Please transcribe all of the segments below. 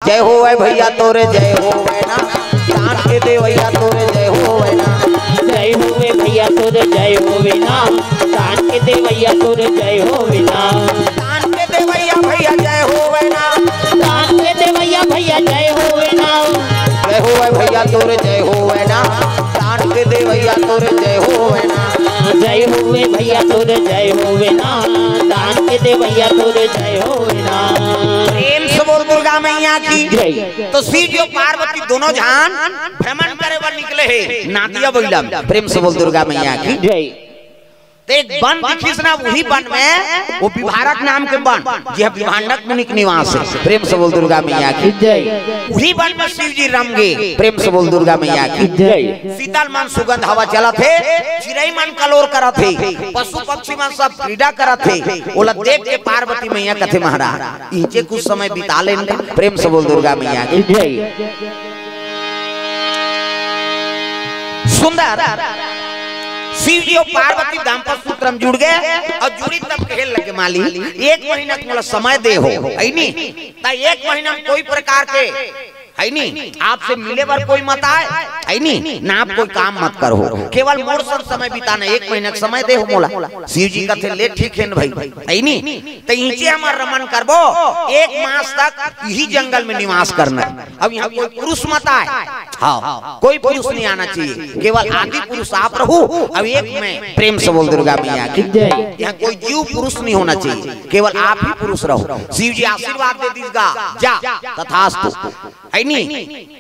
जय हो भैया तोरे जय हो ना, दान के दे भैया तोरे जय हो ना, जय हो भैया तोरे जय हो ना, दान के दे भैया तोरे जय हो ना, दान के दे भैया भैया जय हो ना, दान के दे भैया भैया जय हो ना, जय हो भैया तोरे जय हो ना, दान के दे भैया तोरे जय हो ना, जय हो भैया तोरे जय हो ना, दान के दे भैया तोरे जय हो ना। प्रेम से बोल दुर्गा मैया की जय। तो शिव जी और पार्वती दोनों जहान भ्रमण करे बर निकले हैं नादिया बैला। प्रेम से बोल दुर्गा मैया की जय। तो एक वन दिखिसना, वही वन में वो विभारक नाम के वन यह विभांडक मुनि के निवास है। प्रेम से बोल दुर्गा मैया की जय। वही वन में शिव जी रमगे। प्रेम से बोल दुर्गा मैया की जय। शीतल मन सुगंध हवा चला थे, चिड़ै मन कलोर करा थे, पशु पक्षी मन सब क्रीड़ा करा थे। ओला देख के पार्वती मैया कथे महाराज इनचे कुछ समय बिता ले। प्रेम से बोल दुर्गा मैया की जय। सुंदर शिव जी और पार्वती दाम्पत्य सूत्र में जुड़ गए और जुड़ी तब खेल लगे माली 1 महीना तुम्हारा समय दे हो है नी, ता 1 महीना में कोई प्रकार के है नी आपसे मिले बार कोई मत आए है नी ना, आप कोई काम मत करो, केवल मोर सब समय बिताना 1 महीना का समय दे हो मोला। शिव जी कहते ले ठीक है भाई है नी, तो इनसे हमार रमन करबो 1 मास तक यही जंगल में निवास करना। अब यहाँ कोई पुरुष मत आए, हाँ कोई पुरुष नहीं आना चाहिए, केवल आदि पुरुष आप रहो। अब एक में प्रेम से बोल दुर्गा मैया की जय। यहाँ कोई जीव पुरुष नहीं होना चाहिए, केवल आप ही पुरुष रहो। शिव जी आशीर्वाद दे दीजिएगा जा तथास्तु है नी।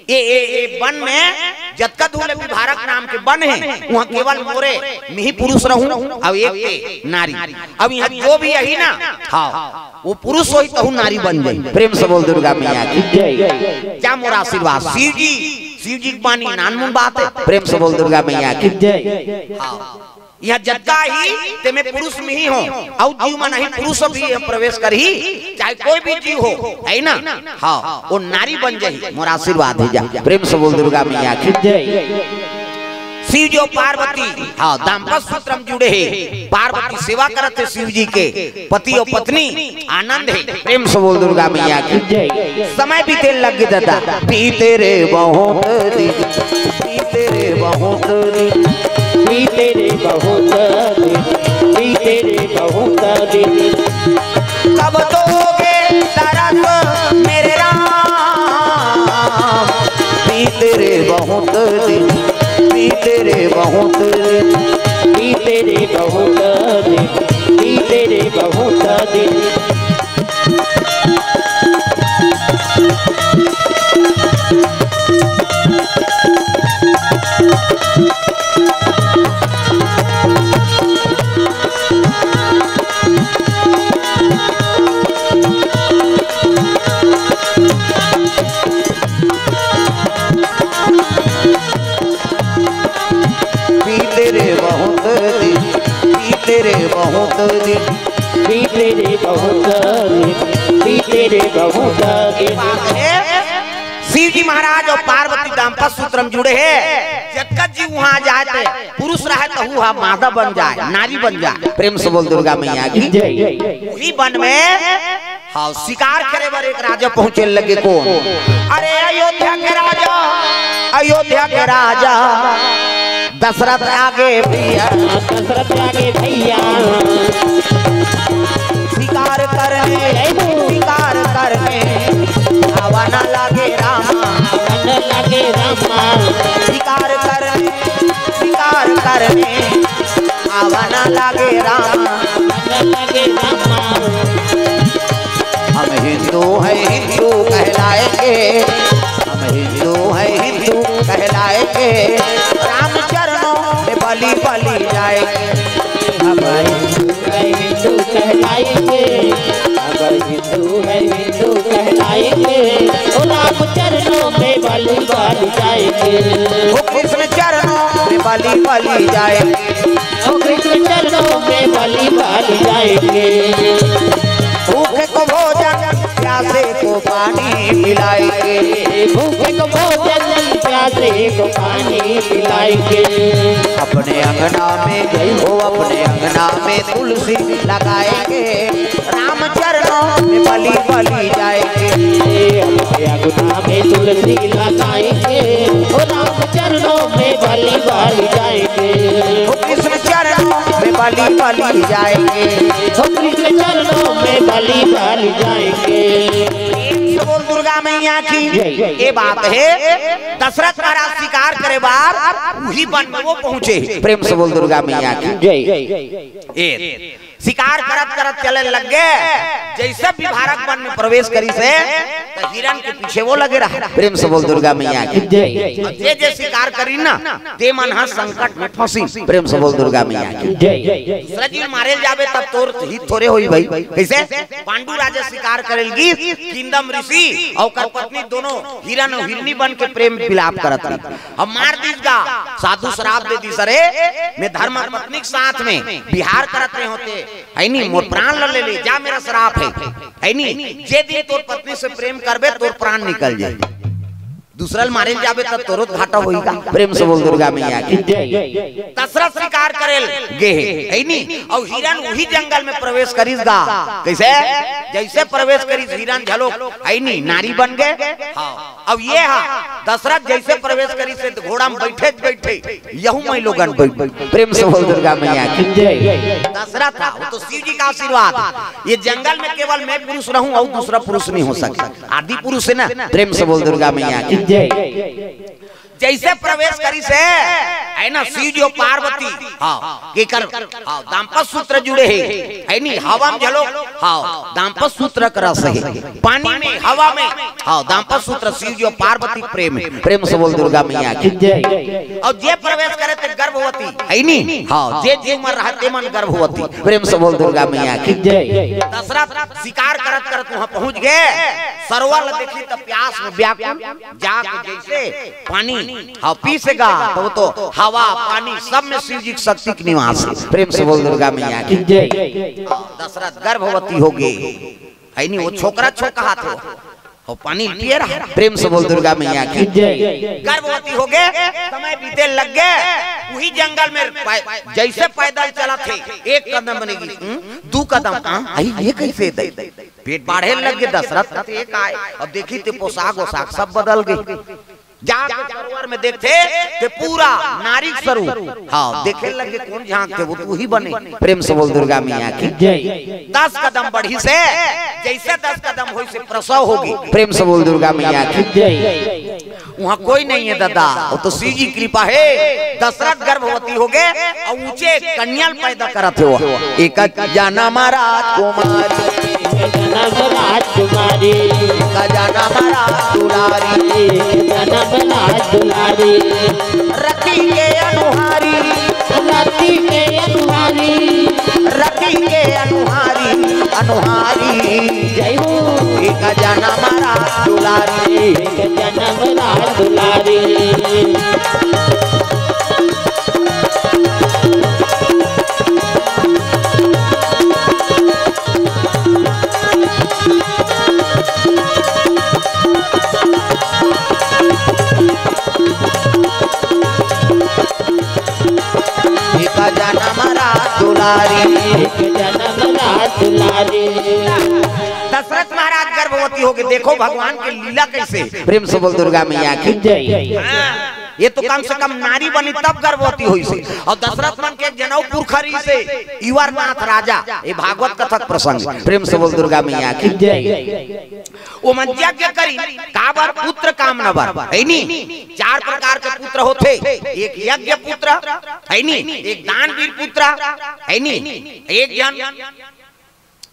ये वन में जतका दूर विभारक नाम के वन है वहाँ केवल मोरे में ही पुरुष रहूं, अब एक नारी। अब यहाँ जो भी यही ना हाँ वो पुरुष हो तो नारी बन जाए। प्रेम से बोल दुर्गा मैया की जय। क्या मोरा आशीर्वाद शिव जी की पानी नानमुन बात है। प्रेम से बोल दुर्गा मैया की जय। यह जद्दा ही ते में पुरुष में ही हो और जीव में नहीं पुरुष भी प्रवेश कर ही, चाहे कोई भी जीव हो है ना हाँ वो नारी बन जाए। मोरा आशीर्वाद है जा। प्रेम से बोल दुर्गा मैया की जय। शिव जी और पार्वती हाँ दाम्पत्य सूत्र में जुड़े हैं। पार्वती सेवा करते शिव जी के, पति और पत्नी आनंद है। प्रेम से बोल दुर्गा मैया की जय। समय बीते लग दादा पीते रे बहुत पीते रे बहुत पीते रे बहुत पीते रे बहुत कब दोगे तरस मेरे राम पीते रे बहुत पीते रे बहुत पीते रे बहुत पीते रे बहुत पीते रे बहुत पीते रे बहुत पीते रे बहुत। शिव जी महाराज और पार्वती दाम्पत्य सूत्र में जुड़े हैं। जगत जी वहाँ जाते पुरुष रहे तो हुआ मादा बन जाए, नारी बन जाए। प्रेम से बोल दुर्गा मैया की जय। वही वन में हाँ शिकार करे बार एक राजा पहुँचे लगे कौन, अरे अयोध्या के राजा, अयोध्या के राजा दशरथ आगे भैया, दशरथ आगे भैया शिकार करने आवा ना लागे रामा, लगे रामा शिकार करने आवा ना लागे रामा। लगे रामा हम हिंदू है हिंदू कहलाएंगे, हम हिंदू है हिंदू कहलाएंगे, राम चरणों में बलि बलि जाएंगे। हम हिंदू कहलाएंगे, अगर हिंदू है हिंदू कहलाएंगे, तो राम चरणों में बलि बलि जाएंगे। वो कृष्ण चरणों में बलि बलि जाएंगे, वो कृष्ण चरणों में बलि बलि जाएंगे। भूखे को भोजन प्यासे को पानी पिलाएंगे, भूखे को भोजन प्यासे को पानी पिलाएंगे। अपने अंगना में जय हो, अपने अंगना में तुलसी लगाएंगे, राम चरणों में बलि बलि जाएंगे। हम गया गुनाह में तुलसी लगाएंगे, ओ राम चरणों में बलि बलि जाएंगे। ओ कृष्ण चरणों में बलि बलि जाएंगे, ओ कृष्ण चरणों में बलि बलि जाएंगे। बोल दुर्गा मैया की ये बात है। दशरथ महाराज शिकार करे बार वही वन में वो पहुंचे। प्रेम से बोल दुर्गा मैया की। शिकार करत करत चले लग गए। जैसे विभारक वन में प्रवेश करी से तो हिरण के पीछे वो लगे रहा। प्रेम से बोल दुर्गा मैया की। जे शिकार करी ना ते मन हा संकट में फंसी। प्रेम से बोल दुर्गा मैया की। दूसरा जीव मारे जावे तब तोर ही थोड़े होई भाई। कैसे पांडु राजा शिकार करेलगी, किंदम ऋषि और कर पत्नी दोनों हिरण और हिरनी बन के प्रेम विलाप करत रही। अब मार दीजगा साधु शराब दे दी सरे मैं धर्म पत्नी के साथ में बिहार करत रहे होते है नी मोर प्राण ले ले जा मेरा श्राप है नी। जे दिन तोर पत्नी से प्रेम करबे तोर प्राण निकल जाए। दूसरा मारे जाबे तब तोरत घाटा होईगा। प्रेम से बोल दुर्गा मैया की। दशरथ शिकार करेल गे है नी और हिरण वही जंगल में प्रवेश करीसगा। कैसे जैसे प्रवेश करीस हिरण झलो है नी नारी बन गए। अब ये हा दशरथ जैसे प्रवेश करी से घोड़ा में बैठे बैठे यहू मैं लोगन बैठ। प्रेम से बोल दुर्गा मैया की। दशरथ था वो तो शिव जी का आशीर्वाद। ये जंगल में केवल मैं पुरुष रहूं और दूसरा पुरुष नहीं हो सकता। आदि पुरुष है ना। प्रेम से बोल दुर्गा मैया की। जैसे प्रवेश करी से है ना शिव जी और पार्वती के कर दाम्पत्य सूत्र जुड़े है नी। हवा में झलो दाम्पत्य सूत्र का रस है। पानी में हवा में दाम्पत्य सूत्र शिव जी और पार्वती प्रेम है। प्रेम से बोल दुर्गा मैया की। और जे प्रवेश करे ते गर्भवती है नी। जे जीव मर रहते मन गर्भवती। प्रेम से बोल दुर्गा मैया की। दशरथ शिकार करत करत वहां पहुंच गए। सरोवर देखी तो प्यास में व्याकुल जाके जैसे पानी पीसेगा तो तो हवा पानी सब में शिव जी की शक्ति की निवास है। प्रेम से बोल दुर्गा मैया की। दशरथ गर्भवती हो गई है नी। वो छोकरा छोका हाथ हो पानी पिए रहा। प्रेम से बोल दुर्गा मैया की। गर्भवती हो गए। समय बीते लग गए। वही जंगल में जैसे पैदल चला थे एक कदम बनेगी 2 कदम ये कैसे पेट बढ़े लग गए। दशरथ एक आए अब देखी थे पोशाक वोशाक सब बदल गए। सरोवर में देखते कि पूरा नारी स्वरूप देखे लगे कौन झांकते वो तू ही बने। प्रेम से बोल दुर्गा मैया की। 10 कदम बढ़ी से जैसे 10 कदम हुई से प्रसव होगी। प्रेम से बोल दुर्गा मैया की। वहाँ कोई नहीं है दादा वो तो शिव जी कृपा है। दशरथ गर्भवती हो गए और ऊंचे कन्या पैदा करते हो। एक जाना महाराज कुमारी राजकुमारी जाना महाराज दुलारी रति के अनुहारी रति के अनुहारी रति के अनुहारी अनुहारी जय हो। एक जना मारा दुलारी एक जन्म राज दुलारी। दशरथ महाराज गर्भवती हो गए। देखो भगवान की लीला कैसे। प्रेम से बोल दुर्गा मैया की। ये तो कम से कम नारी बनी तब गर्भवती हुई से। और दशरथ मन के जनऊ पुरखरी से युवरनाथ राजा ये भागवत कथक प्रसंग। प्रेम से बोल दुर्गा मैया की। वो मन यज्ञ करी काबर पुत्र कामना बर है नी। 4 प्रकार के पुत्र होते। एक यज्ञ पुत्र है नी, एक दानवीर पुत्र है नी, एक जन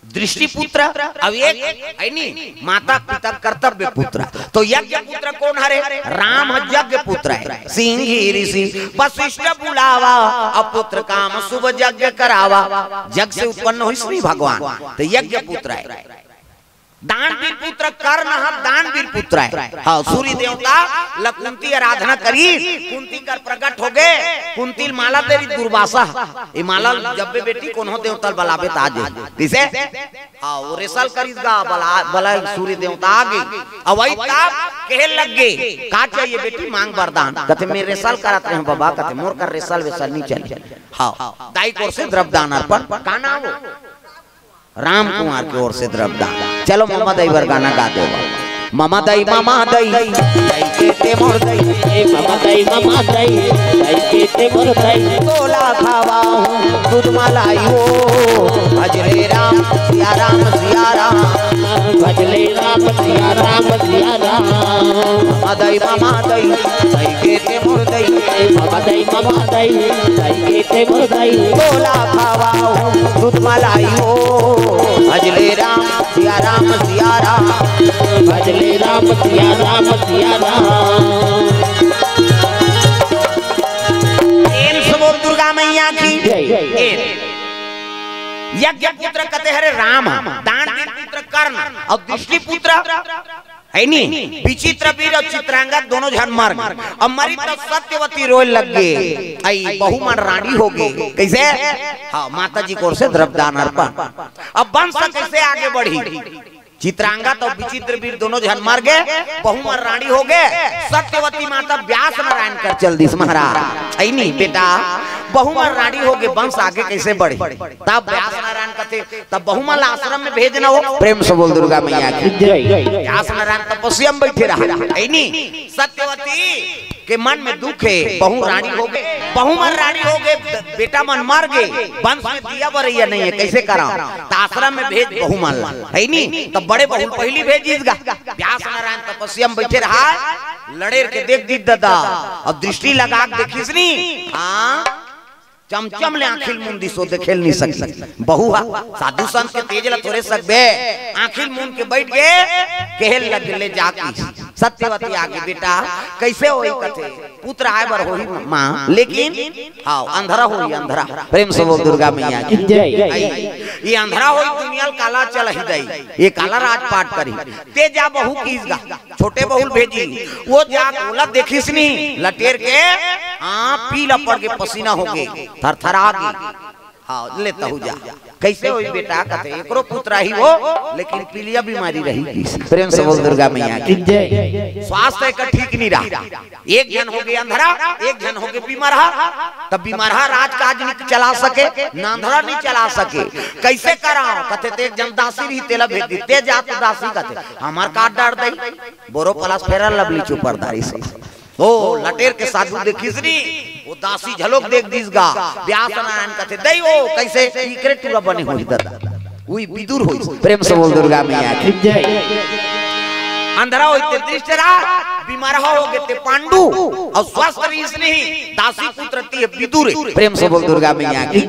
दृष्टि पुत्र अब एक है नी माता पिता कर्तव्य पुत्र। तो यज्ञ पुत्र कौन हरे? राम यज्ञ पुत्र है। सिंही ऋषि वशिष्ठ बुलावा अब पुत्र काम शुभ यज्ञ करावा। जग से उत्पन्न हुई श्री भगवान तो यज्ञ पुत्र है। दानवीर पुत्र कर्ण दानवीर पुत्र है। हाँ सूर्य देवता कुंती आराधना करी कुंती कर प्रकट हो गए। कुंती माला तेरी दुर्वासा ये माला जब भी बेटी कौन हो देवता बलाबे ताज किसे हाँ वो रेसल करीगा बला सूर्य देवता आ गई। अब वही ताप कहे लग गए का चाहिए बेटी मांग वरदान। कहते मैं रेसल कराते हैं बाबा। कहते मोर कर रेसल वेसल नहीं चले। हाँ दाई कोर से द्रव्यदान अर्पण का नाम राम कुमार की ओर से द्रव्यदान। चलो मामा दई बर गाना गा दे। मामा दई दई के ते मोर दई, मामा दई के ते मोर दई। तोला खावा हूँ दूध मलाई हो, भजले राम सिया राम सिया राम, भजले राम सिया राम सिया राम। मामा दई के ते मोर दई, मामा दई के ते मोर दई। तोला खावा हूँ दूध मलाई हो, भजले राम सिया राम सिया राम, भजले राम सिया राम सिया राम। दुर्गा मैया की यज्ञ पुत्र कहते हरे राम, दान पुत्र कर्ण और दृष्टि पुत्र है नी विचित्र वीर और चित्रांगद दोनों जन मर गए। अब मरी तो सत्यवती रोए लग गए, आई बहुमान रानी हो गई। कैसे? हाँ, माता जी को ओर से द्रव्यदान अर्पण। अब वंश कैसे आगे बढ़ी? चित्रांगद और विचित्र वीर दोनों जन मर गए, बहुमर रानी हो गए। सत्यवती माता व्यास नारायण कर चल दी महाराज, है नी बेटा बहुमर रानी हो गए, वंश आगे कैसे बढ़े? तब व्यास नारायण कहते तब बहुमल आश्रम में भेजना हो। प्रेम से बोल दुर्गा मैया की व्यास नारायण तपस्या में बैठे रहा, है नी। सत्यवती के मन में दुख है, बहु रानी हो गए, बहुमर रानी हो गए, बेटा मन मर गए, वंश में दिया बरैया नहीं है, कैसे करा? आश्रम में भेज बहुमल, है नी। तब बड़े बहु पहली भेजीगा। व्यास नारायण तपस्या में बैठे रहा, लड़ेर के देख दी दादा और दृष्टि लगा देखिस नी, हाँ चमचम ले आंखिल मुंदी सो देखेल नहीं सकती। बहु साधु संत के तेज ला थोड़े सकबे, आंखिल मुंद के बैठ गए, कहल लग ले जाकी। सत्यवती आगे बेटा कैसे होई कथे? पुत्र आए बर होई मां, लेकिन हाँ अंधरा होई अंधरा। प्रेम से बोल दुर्गा मैया की ये अंधरा होई दुनिया काला चल ही दई, ये काला राजपाट करी। ते जा बहु कीसगा, छोटे बहुल भेजी, वो जा ओला देखिस नी लटेर के, हाँ पीला पड़ के पसीना हो गए, थरथरा गई। हाँ लेता हूँ जा। कैसे होई बेटा कहते एकरो पुत्र ही वो, लेकिन पीलिया बीमारी रही। प्रेम से बोल दुर्गा मैया की स्वास्थ्य का ठीक नहीं रहा। एक जन हो गया अंधरा, एक जन हो गया बीमार। तब बीमार राज काज नहीं चला सके, ना अंधरा नहीं चला सके, कैसे कराओ? कहते ते जन दासी रही तेला भेज दी, ते जात दासी कहते हमार काट डाल दई, बोरो प्लस फेरा लवली चुपरदारी से। ओ लटेर के साधु देखिस नी, वो दासी झलोक देख दीसगा। व्यास नारायण कहते दई वो कैसे सीक्रेट पूरा बने होई दादा, वही विदुर होई। प्रेम से बोल दुर्गा मैया की अंधरा होते दृष्टराज, बीमार हो गए ते पांडु और स्वस्थ रीस नहीं दासी पुत्र ती विदुर। प्रेम से बोल दुर्गा मैया की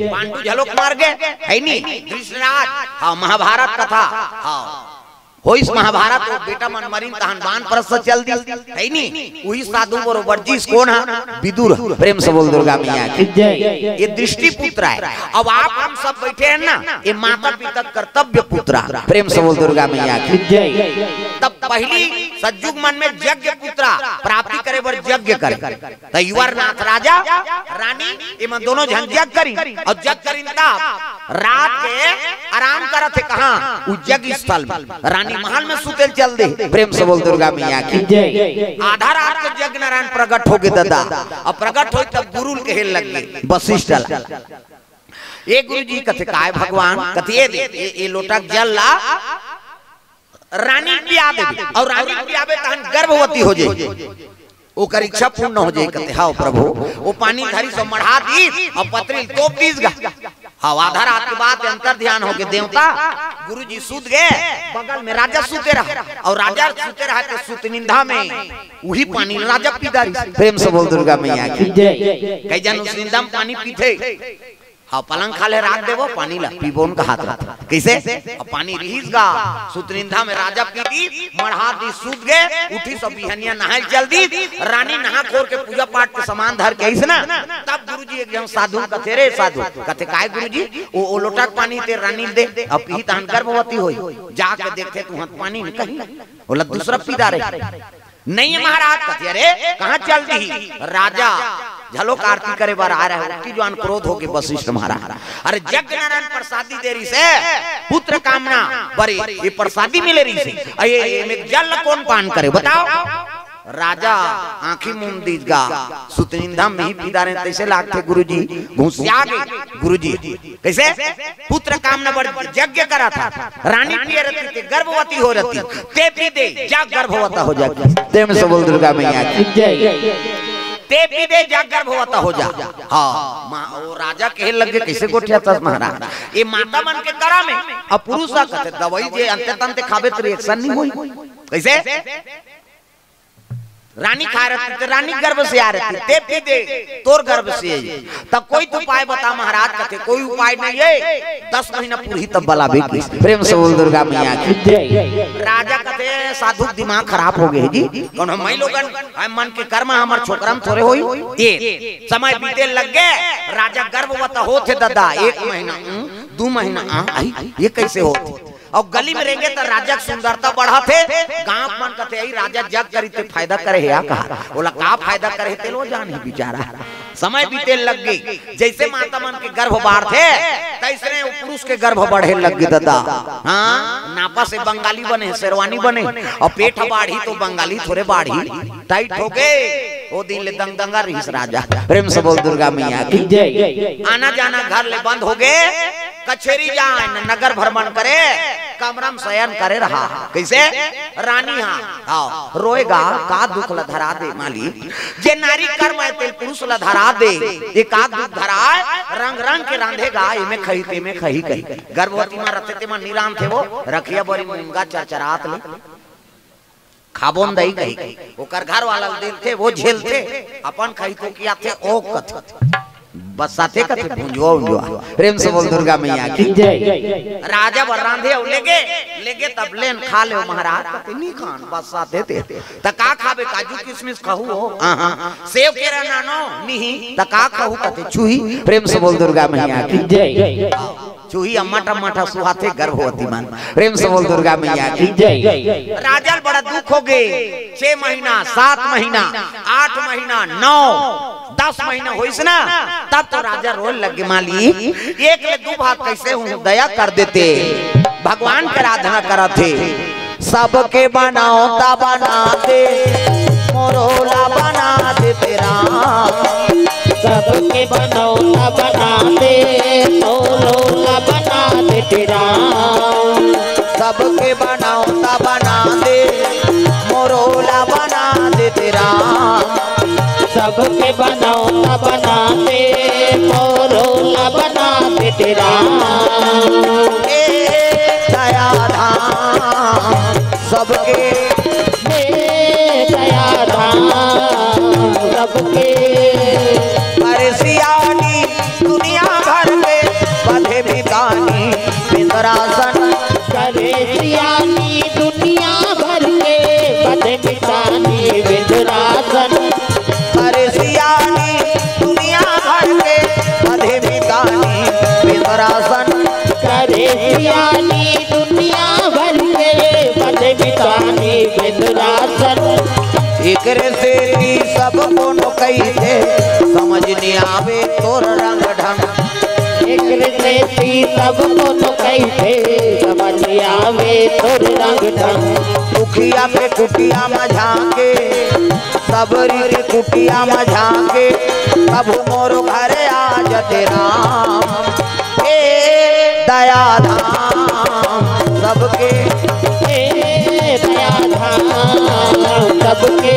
पांडु झलोक मार गए, है नी दृष्टराज। हाँ महाभारत कथा, हाँ हो इस महाभारत को बेटा मन मरीन तहन बान परस चल दी, है नी। वही साधु बरोबर जिस कौन है? विदुर। प्रेम से बोल दुर्गा मैया की ये दृष्टि पुत्र है। अब आप हम सब बैठे हैं ना, ये माता पिता कर्तव्य पुत्र। प्रेम से बोल दुर्गा मैया की तब पहली सज्जुग मन में यज्ञ पुत्र प्राप्ति करे बर यज्ञ करे। तो युवरनाथ राजा रानी इमन दोनों जन यज्ञ करी, और यज्ञ करी रात के आराम करत है कहाँ? उज्जग स्थल में, रानी महल में सुतेल चल दे। प्रेम से बोल दुर्गा मैया की आधा रात के यज्ञ नारायण प्रकट हो गए दादा। अब प्रकट हो तब गुरु के हेल लग गए वशिष्ठ। ये गुरु जी कथे काय भगवान कथे ये लोटा जल ला रानी पिया दे, और रानी पियाबे तहन गर्भवती हो जाए, ओकर इच्छा पूर्ण हो जाए। कहते हाँ प्रभु वो पानी धरी से मढ़ा दी और पत्री तोप दीसगा। हाँ आधा रात के बाद अंतर ध्यान हो गए देवता, गुरु जी सूत गए, बगल में राजा सूते रहा, और राजा सूते रहा के सूत निंदा में वही पानी राजा पीदारी। प्रेम से बोल दुर्गा मैया की कई जन उस निंदा में पानी पीते। हाँ पलंग खाले राख देवो पानी ला पीबो उनका हाथ रहा कैसे? अब पानी रहीसगा सुतनिंदा में राजा पीती मढ़ा दी सूत गए, उठी सब बिहनिया नहाए चल दी, रानी नहा खोर के पूजा पाठ के सामान धर के ना। तब गुरुजी एक जन साधु कथे रे साधु कथे काय गुरुजी वो लोटा पानी ते रानी दे, अब पी तहन गर्भवती होई, जाके देखते तू पानी में कहीं बोला दूसरा पीदा रे नहीं महाराज। कथे अरे कहाँ चल दी? राजा झलोक आरती करे बार आ रहा है, जो क्रोध होके वशिष्ठ महाराज अरे यज्ञ नारायण प्रसादी दे रही से पुत्र कामना बड़ी ये प्रसादी मिले रही से, ये जल कौन पान करे बताओ? राजा आंखी मुंदी गा सुतनिंदा में ही पिदारे तैसे लागते गुरुजी घुसिया गए गुरुजी कैसे पुत्र कामना बढ़ यज्ञ करा था रानी पिए रहती थी गर्भवती हो रहती ते पी दे जा गर्भवती हो जाती ते में से बोल दुर्गा मैया की जय ते पी दे जा गर्भवती हो जा हाँ वो राजा कहे लगे कैसे गोठिया तस महाराज ये माता मन के करा में अब पुरुषा कहते दवाई जे अंते तंते खाबे तो रिएक्शन नहीं होई कैसे रानी खा रही थी रानी गर्भ से आ रही थी ते पी दे तोर गर्भ से तब कोई तो उपाय बता महाराज कहते कोई उपाय नहीं है 10 महीना पूरी तब बला बेटी प्रेम से बोल दुर्गा मैया की जय राजा कहते साधु दिमाग खराब हो गए जी कौन हम लोगन मन के कर्म हमर छोकरा में थोड़े होई ये समय बीते लग गए राजा गर्भवती होते दादा 1 महीना 2 महीना आई ये कैसे होते और गली में रहेंगे तो राजा की सुंदरता बढ़ा थे गांव मन कहते यही राजा जग करी ते फायदा करे है कहा बोला का फायदा करे ते लो जाने बेचारा समय बीते लग गई जैसे माता मन के गर्भ बाढ़ थे तैसे पुरुष के गर्भ बढ़े लग गए दादा हाँ नापा से बंगाली बने शेरवानी बने और पेट बाढ़ी तो बंगाली थोड़े बाढ़ी टाइट हो गए वो दिन ले दंगा रही राजा प्रेम से बोल दुर्गा मैया की जय आना जाना घर ले बंद हो गए कचेरी जाए नगर भ्रमण करे कमरा में शयन करे रहा कैसे रानी हाँ रोएगा का दुख ला धरा दे मालिक जे नारी कर्म है तेल पुरुष ला धरा दे एक आग दुख धरा रंग रंग के रांधेगा इमे खही ते में खही कही गर्भवती में रखते ते में निराम थे वो रखिया बड़ी मुंगा चरचरात ले खाबोन दई कही ओकर घर वाला दिल थे वो झेलते अपन खही तो किया थे ओ कथ बस साथे कथे भुंजवा भुंजवा प्रेम से बोल दुर्गा मैया की जय राजा बर रांधे लेगे तब लेन खा ले महाराज कते नहीं खान बस साथे ते त का खाबे काजू किशमिश खाहू हो सेव केरा नानो नहीं त का खाहू कते चूही प्रेम से बोल दुर्गा मैया की जय चूही अम्मा सुहाते गर्भवती मान प्रेम से बोल दुर्गा मैया की जय राजा बड़ा दुख हो गए 6 महीना 7 महीना 8 महीना 9 10 महीना होइस ना तब तो राजा रोल लगे मालिक एक ले 2 भाग कैसे हूँ दया कर देते भगवान के आराधना करा थे सबके बनाओ ता बना दे मोरोला बना दे तेरा सबके बनाओ ता बना दे मोरोला बना दे तेरा सबके बनाओ ता बना दे मोरोला बना दे तेरा सबके बनाओ ता बना दे मोरोला बना दे तेरा दया धाम सबके दया धाम सबके परसियानी दुनिया भर में बधे भितानी बिंदरासन करे सियानी दुनिया भर के बधे भितानी बिंदरासन परसियानी दुनिया भर में बधे भितानी बिंदरासन करे सियानी दुनिया भर के बधे भितानी बिंदरासन एकरे से सब कोनो कहिते समझ नहीं आवे तोर रंग ढंग एकरे से सब कोनो कहिते समझ नहीं आवे तोर रंग ढंग दुखिया पे कुटिया में झांके सबरी रे कुटिया में झांके कब मोरो घरे आज तेरा दया धाम सबके दया धाम सबके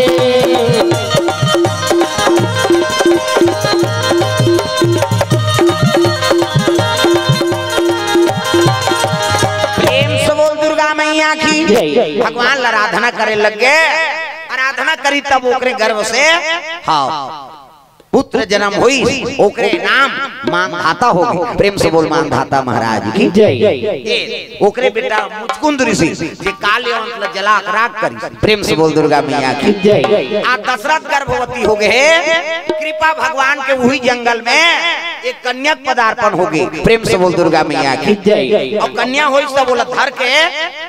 प्रेम से बोल दुर्गा मैया की भगवान आराधना करे लग गए आराधना करी तब ओकरे गर्भ से हाँ पुत्र जन्म हुई ओकरे नाम मानधाता हो गई प्रेम से बोल मानधाता महाराज की जय ओकरे बेटा मुचकुंद ऋषि जे काले अंत जला राग करी प्रेम से बोल दुर्गा मैया की जय आ दशरथ गर्भवती हो गए कृपा भगवान के वही जंगल में एक कन्या पदार्पण हो गई प्रेम से बोल दुर्गा मैया की जय और कन्या हुई सब बोला धर के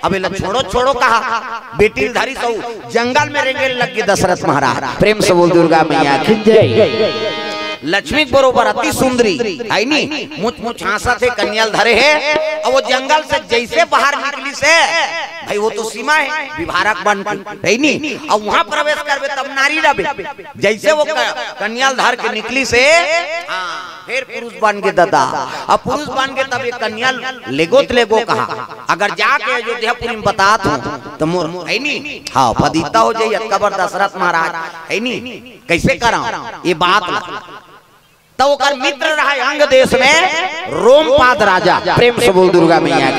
अबे छोड़ो छोड़ो कहा बेटी धारी सब जंगल में रेंगे लग गए दशरथ महाराज प्रेम से बोल दुर्गा मैया की जय लक्ष्मी बरोबर अति सुंदरी है नी मुछ मुछ हाँसा थे कन्याल धरे है और वो जंगल से जैसे बाहर निकली से भाई वो तो सीमा है विभारक बन है नहीं, और वहां प्रवेश करबे तब नारी रहे। जैसे वो कन्या धार के निकली से फिर पुरुष बन के दादा, अब पुरुष बन के तब ये कन्या लेगो कहा। अगर जाके अयोध्यापुरी में बतात हूँ तो मोर है नहीं, हाँ फदीता हो जाइए कबर दशरथ महाराज है नहीं, कैसे करा ये बात। तो वो मित्र रहा अंग देश में रोमपाद राजा, प्रेम से बोल दुर्गा मैया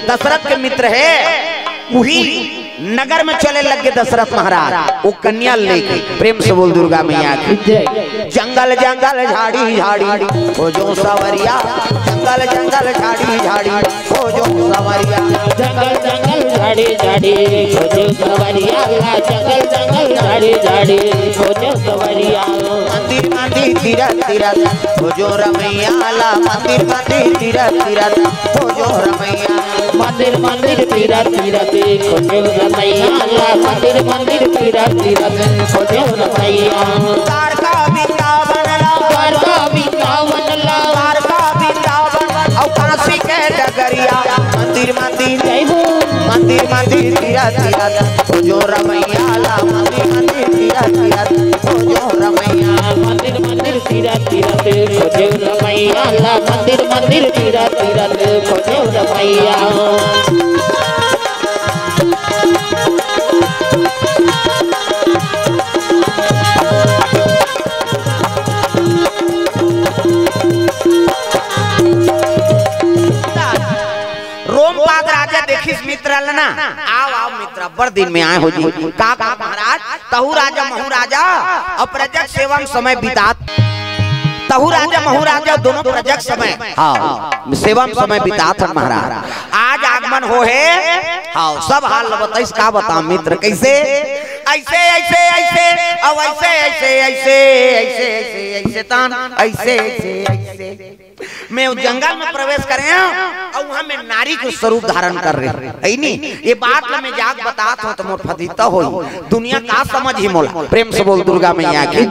दशरथ के मित्र है। वही नगर में चले लगे दशरथ महाराज, वो कन्या लेके, प्रेम से बोल दुर्गा मैया की। जंगल जंगल झाड़ी झाड़ी हो जो सवरिया, जंगल जंगल झाड़ी झाड़ी हो जो सवरिया, जंगल जंगल झाड़ी झाड़ी हो जो सवरिया, जंगल जंगल झाड़ी झाड़ी हो जो सवरिया। मंदिर मंदिर तीरथ तीरथ हो जो रमैया ला, मंदिर मंदिर तीरथ तीरथ हो जो रमैया, मंदिर मंदिर तीरथ तीरथ हो जो रमैया ला, मंदिर मंदिर तीरथ तीरथ हो जो रमैया। द्वारका वृंदावन ला, द्वारका वृंदावन ला, द्वारका वृंदावन और काशी के डगरिया, मंदिर मंदिर जय हो मंदिर मंदिर तीरथ तीरथ हो जो रमैया ला, मंदिर मंदिर तीरथ तीरथ हो जो रमैया, मंदिर मंदिर तीरथ तीरथ हो जो रमैया ला, मंदिर मंदिर तीरथ तीरथ हो जो रमैया। रोमपाद राजा देखिस मित्र लना, आओ आओ मित्र बड़ दिन में आए हो जी। का महाराज तहु राजा महु राजा अप्रजक सेवम समय बितात, तहु राजा महु राजा दोनों प्रजक समय हाँ सेवम समय बितात महाराज। आज आगमन हो है हाँ सब हाल बताइस का बता मित्र कैसे ऐसे ऐसे ऐसे अब ऐसे ऐसे ऐसे ऐसे ऐसे ऐसे तान ऐसे ऐसे ऐसे मैं उस जंगल में प्रवेश करे और वहां में नारी को स्वरूप धारण कर रहे है नहीं। ये बात मैं जाग बताता हूँ तो मोर फदीता हो दुनिया का समझ ही मोला, प्रेम से बोल दुर्गा मैया की।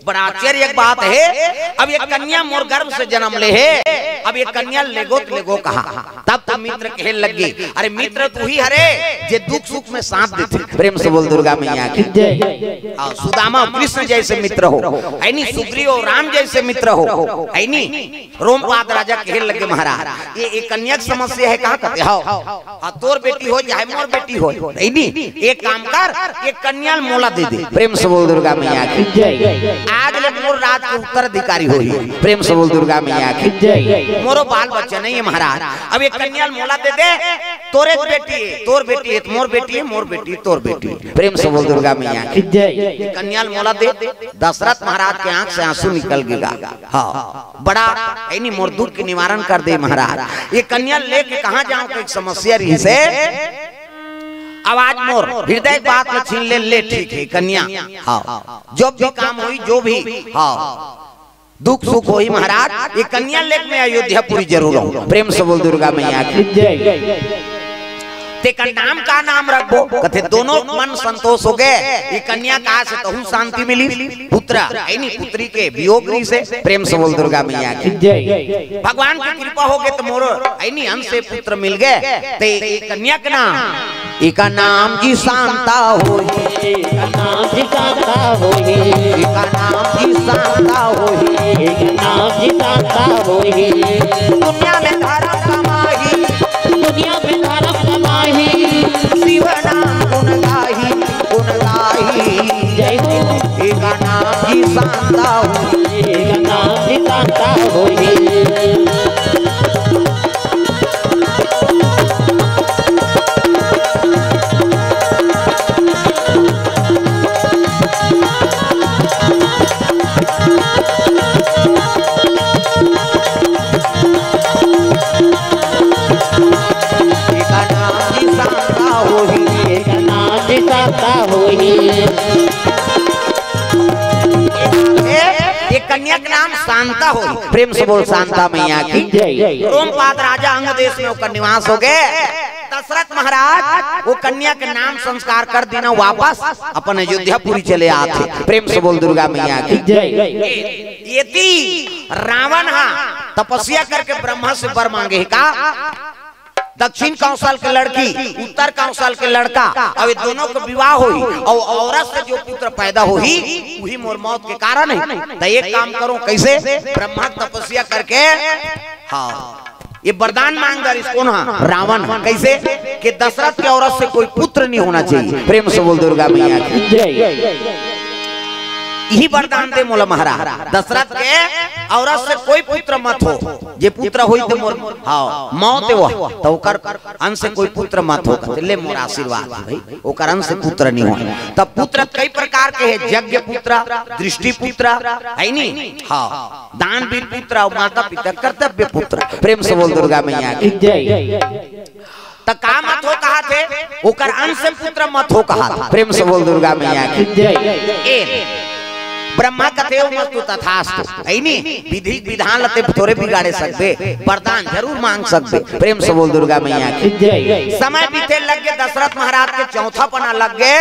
बड़ा आश्चर्य एक बात है, अब ये कन्या मोर गर्भ से जन्म ले है, अब ये कन्या लेगो कहा। तब तो मित्र कहे लगे अरे मित्र तू ही हरे जे दुख सुख में साथ देते, प्रेम से बोल दुर्गा मैया की। सुदामा कृष्ण जैसे मित्र हो है नहीं, सुग्रीव और राम जैसे मित्र हो है नहीं। रोमपाद राजा कहे लगे महाराज ये कन्या की समस्या है, कहाँ कहते हो तोर बेटी हो चाहे मोर बेटी हो है नहीं, एक काम कर ये कन्या मोला दे दे, प्रेम से बोल दुर्गा मैया की। आज ले मोर राज के उत्तराधिकारी हो, प्रेम से बोल दुर्गा मैया की। मोरो बाल बच्चा नहीं है महाराज, अब ये कन्या मोला दे दे, तोरे बेटी है तोर बेटी है, मोर बेटी है मोर बेटी तोर बेटी, प्रेम से बोल दुर्गा मैया की। कन्या मोला दे, दशरथ महाराज के आंख से आंसू निकल गया। हाँ बड़ा नहीं मोर दुख के निवारण कर दे महाराज, ये कन्या लेके कहाँ जाऊं कोई समस्या रही से। आवाज मोर हृदय बात में छीन ले ठीक है कन्या, हाँ जो भी काम हुई जो भी हाँ दुख सुख होई महाराज, ये कन्या लेके मैं अयोध्यापुरी जरूर हूँ, प्रेम से बोल दुर्गा मैया की। ते का नाम रखो कथे दोनों मन संतोष हो गए, ये कन्या कहा से तहु शांति मिली, पुत्र है नहीं पुत्री के वियोग से, प्रेम से बोल दुर्गा मैया की। भगवान की कृपा हो गई तो मोर है नहीं अंश से पुत्र मिल गए, ते कन्या का नाम इका नाम जी शांता होई, नाम जी शांता होई, इका नाम जी शांता होई, नाम जी शांता होई। दुनिया में धर्म कमाही, दुनिया में धर्म कमाही, शिव नाम गुण गाही जय हो। एका नाम जी शांता होई, नाम जी शांता होई। कन्या का नाम शांता हो, प्रेम से बोल शांता मैया की। रोमपाद राजा अंग देश में होकर निवास हो गए। दशरथ महाराज वो कन्या के नाम संस्कार कर देना वापस अपन अयोध्यापुरी चले आते, प्रेम से बोल दुर्गा मैया की। यदि रावण तपस्या करके ब्रह्मा से वर मांगे का दक्षिण कौशल के लड़की उत्तर कौशल के लड़का, अब दोनों का विवाह हुई और औरत से जो पुत्र पैदा हुई वही मोर मौत के कारण है। तो एक काम करो, कैसे? ब्रह्मा तपस्या करके हाँ ये वरदान मांग कर इसको ना रावण कैसे कि दशरथ के औरत से कोई पुत्र नहीं होना चाहिए। प्रेम से बोल दुर्गा मैया की जय। यही वरदान दे मोला महाराज, दशरथ के औरत से कोई पुत्र मत हो, जे पुत्र होई तो मोर हाँ मौत हो तो ओकर अंश से कोई पुत्र मत हो। ले मोर आशीर्वाद भाई, ओकर अंश से पुत्र नहीं हो। तब पुत्र कई प्रकार के है, यज्ञ पुत्र, दृष्टि पुत्र है नी, हाँ दानवीर पुत्र और माता पिता कर्तव्य पुत्र। प्रेम से बोल दुर्गा मैया की जय। तो का मत हो कहा थे, ओकर अंश से पुत्र मत हो कहा था। प्रेम से बोल दुर्गा मैया की जय। ब्रह्मा कथे मस्तु तथास्तु ऐनी विधि विधान लते थोड़े बिगाड़े सकते, वरदान जरूर मांग सकते। प्रेम से बोल दुर्गा मैया की जय। समय बीते लग गए, दशरथ महाराज के चौथा पना लग गए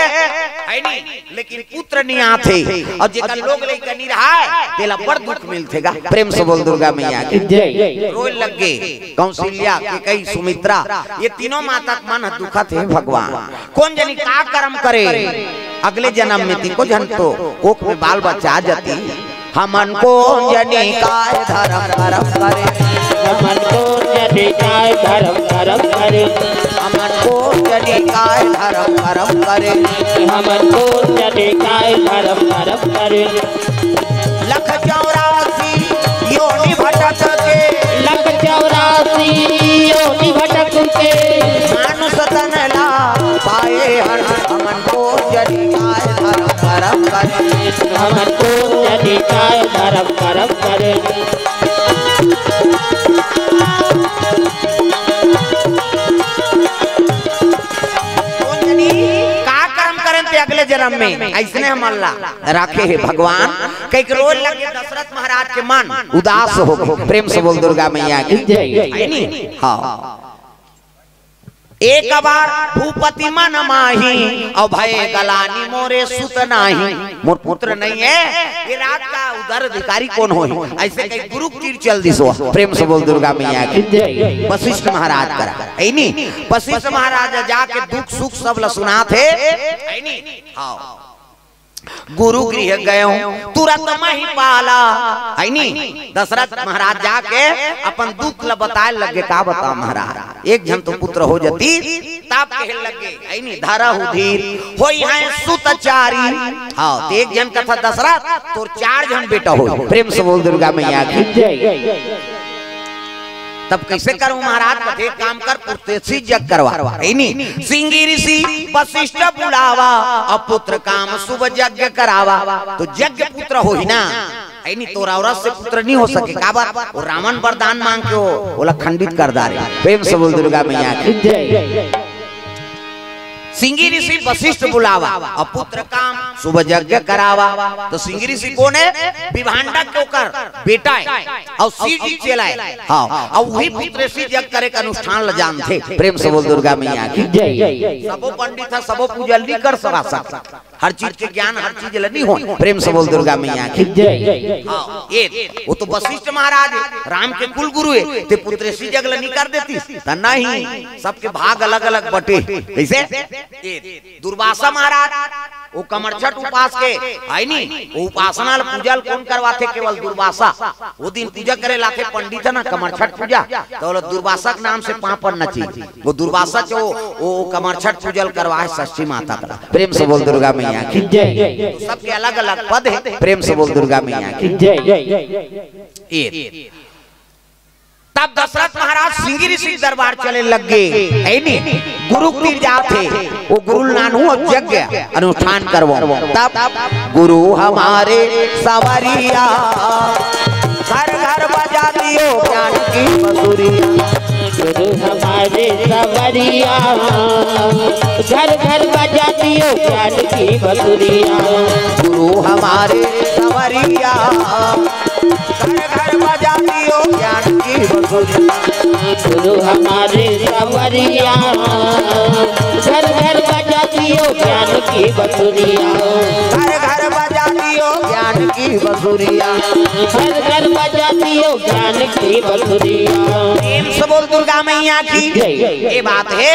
ऐनी, लेकिन पुत्र नहीं आते और जेकर लोग लेकर नहीं रहा तेला बड़ दुख मिलतेगा। प्रेम से बोल दुर्गा मैया की जय। रोए लग गए कौशल्या के कई सुमित्रा, ये तीनों माता मन दुखत है भगवान, कौन जनी का कर्म करे अगले जन्म में तीन को जन तो कोख में बाल बच्चा जाती। हमन को जनी काय धर्म करम करे, हमन को जनी काय धर्म करम करे, हमन को जनी काय धर्म करम करे, हमन को जनी काय धर्म करम करे। लख 84 योनि भटक के, लख 84 योनि भटक के, मानुष तन ला पाए हर। हमन को जनी काय धर्म करम करे, हमन को जनी काय धर्म करम करे। का कर्म करें ते अगले जन्म में ऐसने हम अल्लाह राखे है भगवान। कई रोज लगे दशरथ महाराज के मन उदास हो गए। प्रेम से बोल दुर्गा मैया की जय। हाँ एक बार भूपति मन माही और भय गलानी मोरे सुत नाही, मोर पुत्र नहीं है, ये रात का उधर अधिकारी कौन हो? ऐसे कई गुरु तीर चल दिसो। प्रेम से बोल दुर्गा मैया की जय। वशिष्ठ महाराज करा ऐनी, वशिष्ठ महाराज जाके दुख सुख सब ल सुना थे ऐनी। हाँ गुरु गृह गए तुरंत मही पाला ऐनी। दशरथ महाराज जाके अपन दुख ल बताए लगे, का बता महाराज एक जन तो पुत्र हो जाती तब कहे लगे ऐनी धरा धीर होई है सुतचारी। हाँ एक जन का था दशरथ तो 4 जन बेटा हो। प्रेम से बोल दुर्गा मैया की जय। तब कैसे करूं महाराज, कथे काम कर पुत्रसी जग करवा ऐनी। सिंगी ऋषि वशिष्ठ बुलावा और पुत्र काम शुभ यज्ञ करावा। तो यज्ञ पुत्र हो ही ना ऐनी, तोरा औरत से पुत्र नहीं हो सके का बात। वो रावण वरदान मांग के बोला खंडित कर दारे। प्रेम से बोल दुर्गा मैया की जय। सिंगी ऋषि वशिष्ठ बुलावा और पुत्र काम शुभ यज्ञ करावा। तो सिंगी ऋषि कौन है? विभांडक के ओकर बेटा है और शिव जी चेला है। हाँ और वही पुत्र ऋषि यज्ञ करे का अनुष्ठान ल जानते। प्रेम से बोल दुर्गा मैया की जय। सबो पंडित है, सबो पूजल नहीं कर सकता, हर चीज के ज्ञान हर चीज नहीं हो। प्रेम से बोल दुर्गा मैया की जय। हाँ ये वो तो वशिष्ठ महाराज राम के कुल गुरु है, ते पुत्र ऋषि यज्ञ नहीं कर देती नहीं, सबके भाग अलग अलग बटे। कैसे दुर्वासा महाराज वो कमरछठ उपास के आईनी, वो उपासना पूजल कौन करवाते? केवल दुर्वासा। वो दिन पूजा करे लाते पंडित है ना कमरछठ पूजा, तो दुर्वासा के नाम से पापड़ नची। वो दुर्वासा जो वो कमरछठ पूजल करवाए षष्ठी माता का। प्रेम से बोल दुर्गा मैया की जय। तो सबके अलग अलग पद है। प्रेम से बोल दुर्गा मैया की जय। तब दशरथ महाराज सिंगी ऋषि दरबार चले लग गए ऐनी। गुरु तीर जाते वो गुरु नानू यज्ञ अनुष्ठान करवो। तब गुरु हमारे सवरिया घर घर बजा दियो ज्ञान की बंसुरिया। गुरु हमारे सवरिया घर घर बजा दियो ज्ञान की बंसुरिया। गुरु हमारे सवरिया घर घर बजा दियो ज्ञान की बंसुरिया। गुरु हमारे सवरिया घर घर बजा दियो ज्ञान की बसुरिया, घर घर बजा दियो ज्ञान की बसुरिया, घर घर बजा दियो ज्ञान की बसुरिया। प्रेम से बोल दुर्गा मैया की। ये बात है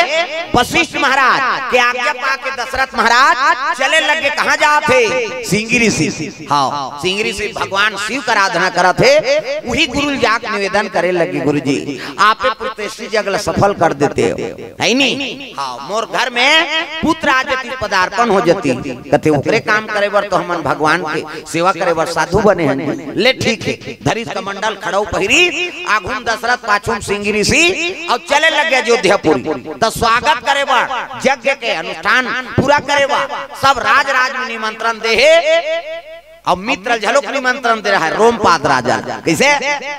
वशिष्ठ महाराज के आज्ञा पाके दशरथ महाराज चले लगे कहाँ जाते? सिंगिरी सी। हाँ, सिंगिरी से भगवान शिव का आराधना करा थे। वही गुरु जाके निवेदन करे लगे, गुरु जी आपे प्रतिष्ठित जगह सफल कर देते हो, है नहीं? हाँ, मोर घर में पुत्र आ जाती, पदार्पण हो जाती, कहते ओकरे काम करे बर तो हम भगवान के सेवा करे बर साधु बने हैं। ले ठीक है, धरित कमंडल खड़ाऊ पहिरी, आगुन दशरथ पाछुम सिंगिरी सी और चले लगे अयोध्यापुरी। तो स्वागत करे बर यज्ञ के अनुष्ठान पूरा करे बर सब राज में निमंत्रण दे है। अब मित्र झलोक निमंत्रण दे रहा है रोमपाद राजा। कैसे?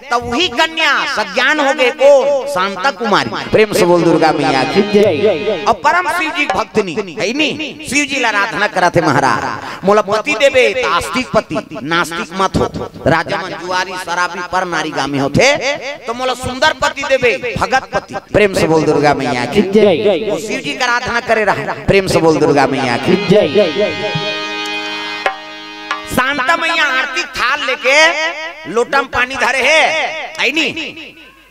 तो वही कन्या सज्ञान हो गए को शांता कुमारी। प्रेम से बोल दुर्गा मैया की जय। अब परम शिव जी भक्तनी है नहीं, शिव जी आराधना कराते महाराज। मोला पति देवे आस्तिक पति, नास्तिक मत हो। राजा मन जुआरी शराबी पर नारी गामी होते, तो मोला सुंदर पति देवे भगत पति। प्रेम से बोल दुर्गा मैया की जय। वो शिव जी का आराधना करे रहा। प्रेम से बोल दुर्गा मैया की जय। शांता मैया आरती थाल लेके लोटम पानी धरे है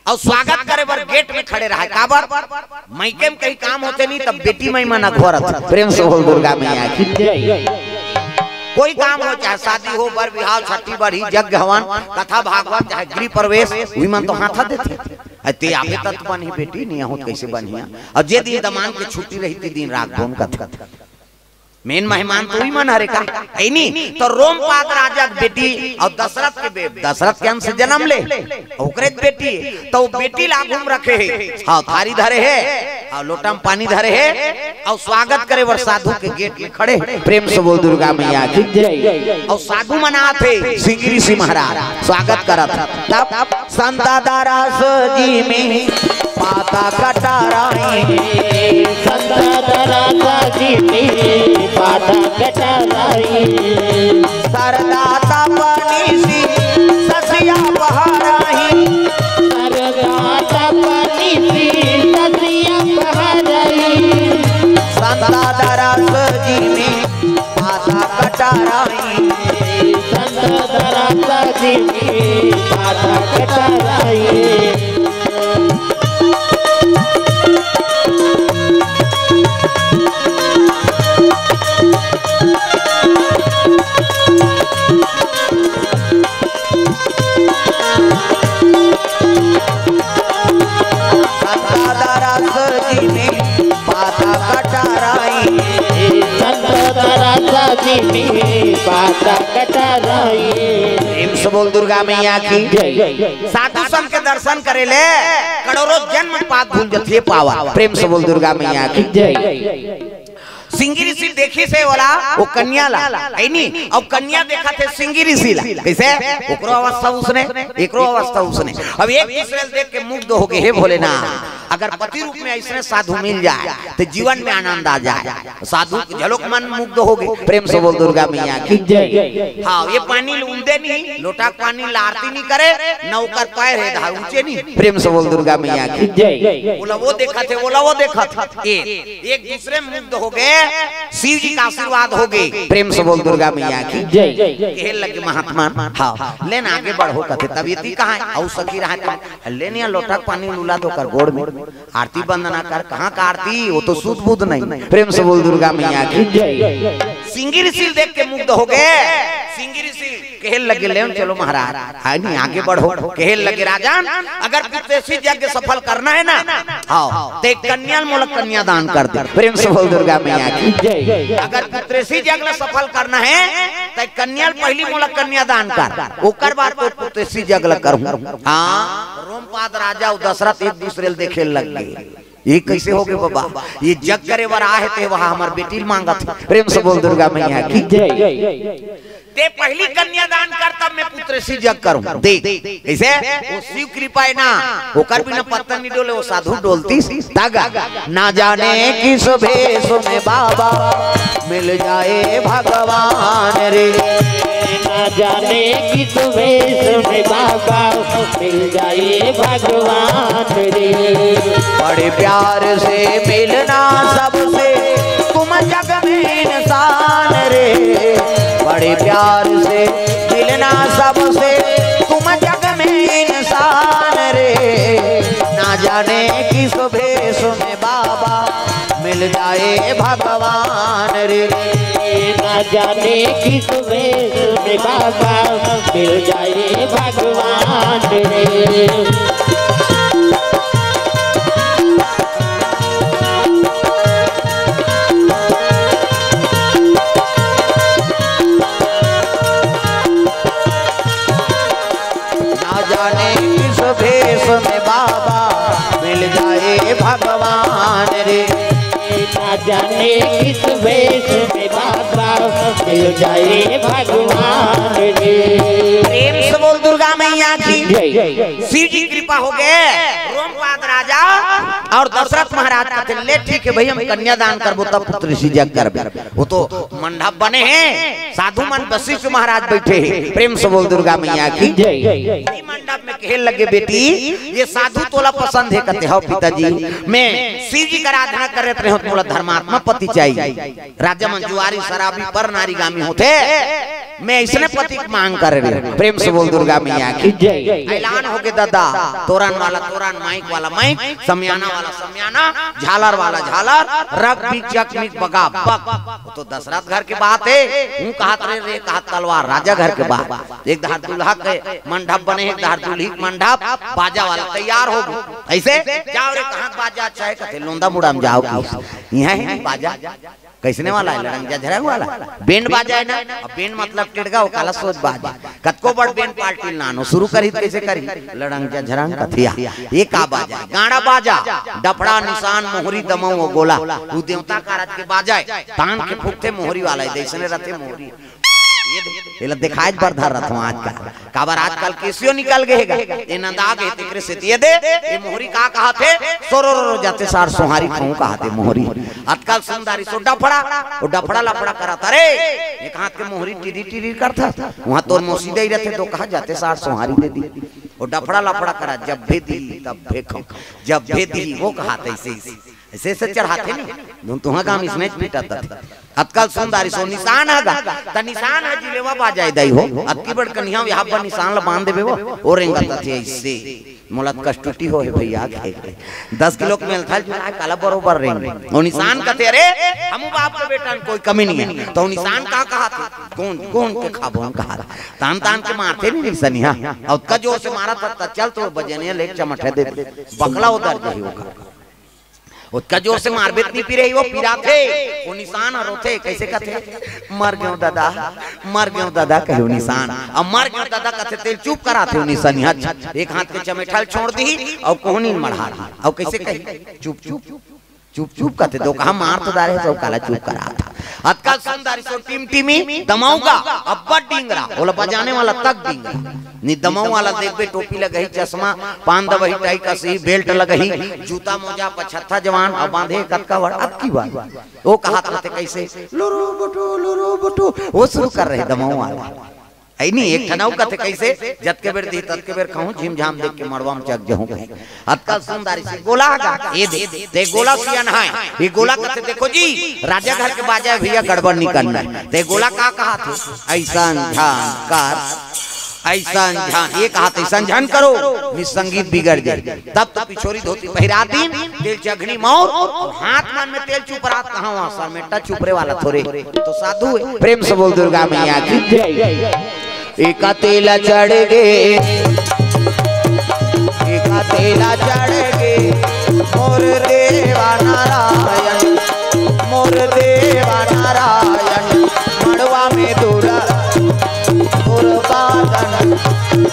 और स्वागत करे बर गेट में खड़े रहा। काबर मैके में कहीं काम होते नहीं, तब बेटी मई मना घोरत। प्रेम से बोल दुर्गा मैया की जय। कोई काम हो, चाहे शादी हो, बर विवाह, छठी बड़ी, यज्ञ हवन, कथा भागवत, चाहे गृह प्रवेश, वही मन तो हाथा देते। अते आगे तत्व बनी बेटी नहीं हो कैसे बनिया। और जे दिन दमान के छुट्टी रही थी दिन रात घूम कथा मेन मेहमान तो ही मन हरे का है नहीं। तो रोमपाद राजा बेटी और दशरथ के अंश से जन्म ले ओकरे बेटी, तो बेटी ला घूम रखे है। हाँ, थारी धरे है और लोटा में पानी धरे है और स्वागत करे वर साधु के गेट में खड़े। प्रेम से बोल दुर्गा मैया की जय। और साधु मनाते सिंगिरी सी महाराज स्वागत करत। तब संता दारास जी में पाता कटाराई, संता दारास जी में पाता कटाराई, सरदाता पानी सी ससिया बहाराई, सरदाता पानी सी ससिया बहाराई, संता दारास जी में पाता कटाराई, संता दारास जी में पाता कटाराई। बोल दुर्गा मैया की जय। साधु संत के दर्शन करे ले करोड़ों जन्म पाप भूल जथिए पावा। प्रेम से बोल दुर्गा मैया की जय। सिंगिरी सी देखी से वाला वो कन्या ला है नहीं, अब कन्या देखा थे सिंगिरी सी ला। कैसे? ओकरो अवस्था उसने, एकरो अवस्था उसने। अब एक दूसरे देख के मुग्ध हो गए। हे भोलेनाथ, अगर पति रूप में ऐसे साधु मिल जाए तो जीवन में आनंद आ जाए। साधु झलोक मन मुग्ध हो गए। प्रेम से बोल दुर्गा मैया की जय। हाँ, ये पानी ऊंधे नहीं, लोटा पानी लारती नहीं करे, नौकर पैर है धार ऊंचे नहीं। प्रेम से बोल दुर्गा मैया की जय। बोला वो देखा थे, बोला वो देखा था, एक दूसरे मुग्ध हो गए। शिव जी का आशीर्वाद हो गए। प्रेम से बोल दुर्गा मैया की जय। कहने लगे महात्मा, हाँ लेना आगे बढ़ो। कहते तबीयती कहाँ है? औ सखी रहा लेने लोटा पानी लुला दो कर गोड़ में आरती वंदना कर। कहाँ का आरती? वो तो सुध बुध नहीं। प्रेम से बोल दुर्गा मैया की जय। सिंगिरी सी देख के मुग्ध हो गए। सिंगिरी सी कहने लगे ले चलो महाराज, है नहीं आगे बढ़ो। कहने लगे राजन, अगर पुत्रसी यज्ञ सफल करना है ना, हाँ तो कन्या मोलक कन्या दान कर दे। प्रेम से बोल दुर्गा मैया की जय। अगर पुत्रसी यज्ञ सफल करना है तो कन्या पहली मोलक कन्या दान कर, ओकर बाद तो पुत्रसी यज्ञ करूं। हाँ, रोमपाद राजा और दशरथ एक दूसरे देखे लग गए। ये कैसे हो गए बाबा? ये जग करे वर आए थे वहां हमार बेटी मांगत। प्रेम से बोल दुर्गा मैया की जय। ते पहली कन्या दान कर, तब मैं पुत्र सी जग करूं। देख कैसे वो शिव कृपा है ना, होकर भी ना पत्थर नहीं डोले, वो साधु डोलती तागा। ना जाने किस भेष में बाबा मिल जाए भगवान रे, ना जाने किस भेष में बाबा मिल जाए भगवान रे। बड़े प्यार से मिलना सबसे तुम जग में इंसान रे, बड़े प्यार से मिलना सबसे तुम जग में इंसान रे। ना जाने किस भेष में बाबा मिल जाए भगवान रे, ना जाने किस भेष में बाबा मिल जाए भगवान रे। भेष में बाबा मिल जाए भगवान रे, ना जाने किस भेष में बाबा मिल जाए भगवान रे। प्रेम से बोल दुर्गा मैया की शिव जी कृपा हो गए। रोमपाद राजा और दशरथ महाराज कहते ले ठीक है भाई हम कन्यादान करबो तब पुत्र ऋषि जग करबे। वो तो मंडप बने हैं, साधु मन वशिष्ठ महाराज बैठे हैं। प्रेम से बोल दुर्गा मैया की मंडप में कहे लगे बेटी ये साधु तोला पसंद है। कहते हो पिताजी मैं शिव जी का आराधना कर रहे हो, तोला धर्मात्मा पति चाहिए। राजा मंजुआरी शराबी पर नारीगामी होते, मैं इसने पति की मांग कर रही हूँ। प्रेम से बोल दुर्गा मैया की ऐलान हो गया दादा, तोरण वाला तोरण, माइक वाला माइक, समियाना वाला समियाना, झालर वाला झालर, रग भी चकमिक बगा बग। तो दशरथ घर की बात है, हूँ कहा रे कहा तलवार, राजा घर के बात। एक धार दुल्हा के मंडप बने, एक धार दुल्ही मंडप, बाजा वाला तैयार हो गए। ऐसे जाओ रे कहाँ बाजा अच्छा है, कहते लोंदा मुड़ा में जाओ यहाँ है बाजा कैसने वाला है, लड़ंगा झरंग वाला बैंड बाजा है ना। अब बैंड मतलब टिड़गा वो काला सोच बाजा कतको बड़ बैंड पार्टी नानो शुरू करी कैसे करी, लड़ंगा झरंग कथिया ये का बाजा, गाड़ा बाजा, डफड़ा निशान मोहरी दमऊ गोला, वो देवता का रथ के बाजा है, तान के फूकते मोहरी वाला है, देशने रथे मोहरी ये दिखाए बर धर रहा आज का काबर आजकल केसियो निकल गएगा ये नंदा गए तिकरे से दिए दे ये मोहरी का कहा थे सोरो रो जाते सार सोहारी खाऊं कहा थे मोहरी आजकल सुंदरी सो डफड़ा वो डफड़ा लफड़ा करा था रे एक हाथ के मोहरी टिरी टिरी करता वहां तो मोसीदे ही रहते तो कहा जाते सार सोहारी दे दी वो डफड़ा लफड़ा करा जब भी दी तब फेंको जब भी दी वो कहा था ऐसे ऐसे चढ़ाते नहीं तुम्हारा काम इसमें पीटा था अतकल सुंदरी सो निशान आगा त निशान है जिलेवा बाजाय दई हो अतकी बड़ कन्या यहां पर निशान ल बांध देबे वो और रेंगा थे ऐसे मोलत कष्टुटी हो है भैया 10 किलो के मेल था जुला काला बरोबर रेंग और निशान कहते अरे हम बाप के बेटा कोई कमी नहीं है तो निशान का कहा था कौन कौन के खाबो कहा तान तान के मारते नहीं निशानिया और का जोर से मारा था चल तो बजने ले चमटे दे बकला उधर जाई होगा उसका जोर से मारबेत नहीं पी रही वो पीरा थे वो निशान और थे कैसे कहते मर गयो दादा कहो निशान अब मर गयो दादा कहते तेल चुप करा थे निशान एक हाथ के चमेठल छोड़ दी और कोहनी मढ़ा और कैसे कही चुप चुप चुप चुप कहते दो कहा मार तो दारे सब काला चुप करा था अतकाल सुंदरी सो टीम टीमी दमाऊगा अब बड़ डिंगरा बोला बजाने वाला तक डिंगरा नी दमाऊ वाला देख बे टोपी लगही चश्मा पान दबही टाई का सही बेल्ट लगही जूता मोजा पछत्ता जवान अब बांधे कतका वड़ अब की बात वो कहा था कैसे लोरो बटो वो शुरू कर रहे दमाऊ वाला ऐ नहीं एक ठनाऊ कथे कैसे जत के बेर दी तत के बेर खाऊं झिम झाम देख के मड़वा में चक जहूं कहीं अतकाल सुंदरी से गोला आगा ये दे गोला सियान है ये गोला कथे देखो जी राजा घर के बाजा भैया गड़बड़ नहीं करना ते गोला का कहा थे ऐसा झांकार ऐसा झान ये कहा था ऐसा झान करो निसंगीत बिगड़ जाए तब तो पिछोरी धोती पहिरा दिन तेल चघनी मौर हाथ मन में तेल चुप रात कहाँ वहाँ सर में टच चुपरे वाला थोड़े तो साधु है प्रेम से बोल दुर्गा मैया की एका तेला चढ़ गे एका तेला चढ़ गे मोर देवा नारायण मोर देवा नारायण मड़वा में दूल्हा